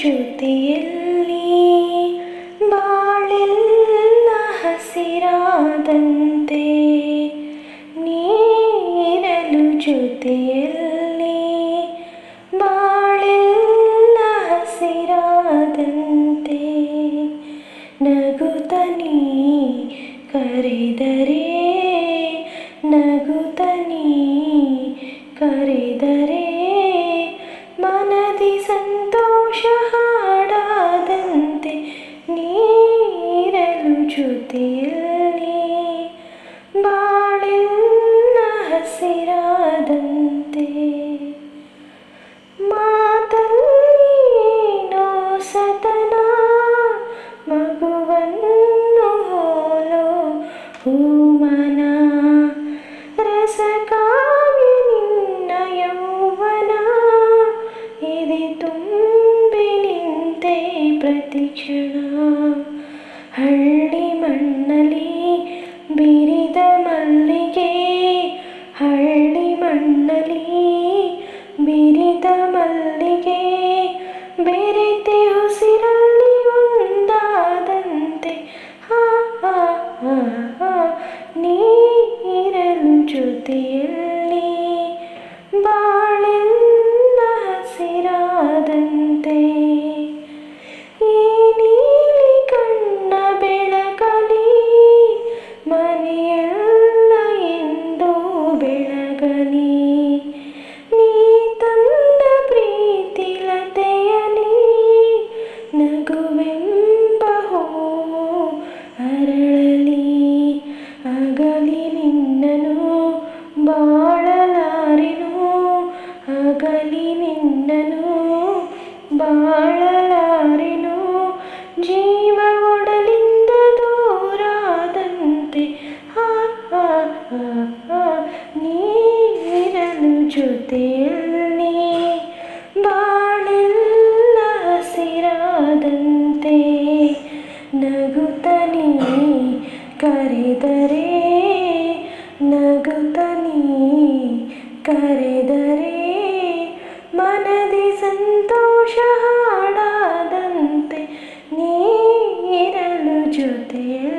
ಜೊತೆಯಲ್ಲಿ ಬಾಳೆಲ್ಲ ಹಸಿರಾದಂತೆ, ನೀರಲು ಜೊತೆಯಲ್ಲಿ ಬಾಳೆಲ್ಲ ಹಸಿರಾದಂತೆ, ನಗುತ್ತ ನೀ ಕರೆದರೆ, ನಗುತ್ತ ನೀ ಕರೆದರೆ, ಮನದಿ ಸಂತೋಷ ಹಾಡಾದಂತೆ, ನೀರಲು ಜೊತೆಯಲ್ಲಿ ಬಾಳೆಲ್ಲ ಹಸಿರಾದಂತೆ. ಮಾತಲ್ಲೇನೋ ಸತನ, ಮಗುವನ್ನು ಹೋಲೋ ಹೂಮನ, ರಸಕಾವ್ಯ ನಿನ್ನ ಯೌವನ, ಎದೆ ತುಂಬಿ ನಿಂತೆ ಪ್ರತಿಕ್ಷಣ. ಹಳ್ಳಿ ಮಣ್ಣಲ್ಲಿ ಬಿರಿದ ಮಲ್ಲಿಗೆ, ಹಳ್ಳಿ ಮಣ್ಣಲ್ಲಿ ಬಿರಿದ ಮಲ್ಲಿಗೆ, ಬೆರೆತೆ ಉಸಿರಲ್ಲಿ ಒಂದಾದಂತೆ, ನೀರಲು ಜೊತೆಯಲ್ಲಿ ಬಾಳೆಲ್ಲ ಹಸಿರಾದಂತೆ. ಈ ನೀಲಿ ಕಣ್ಣ ಬೆಳಕಲಿ ಮನೆಯೆಲ್ಲ ಎಂದು ಬೆಳಗಲಿ, ನೀ ತಂದ ಪ್ರೀತಿ ಲತೆಯಲಿ ನಗುವೆಂಬ ಹೂವು ಅರಳಲಿ. ಅಗಲಿ ನಿನ್ನನು ಬಾಳಲಾರೆನು, ಅಗಲಿ ನಿನ್ನನು ಬಾಳಲಾರೆನು, ಜೀವ ಒಡಲಿಂದ ದೂರಾದಂತೆ, ನೀರಲು ಜೊತೆಯಲ್ಲಿ ಬಾಳೆಲ್ಲ ಹಸಿರಾದಂತೆ, ನಗುತ್ತ ನೀ ಕರೆದರೆ, ನಗುತ್ತ ನೀ ಕರೆದರೆ, ಮನದಿ ಸಂತೋಷ ಹಾಡಾದಂತೆ, ನೀರಲು ಜೊತೆಯಲ್ಲಿ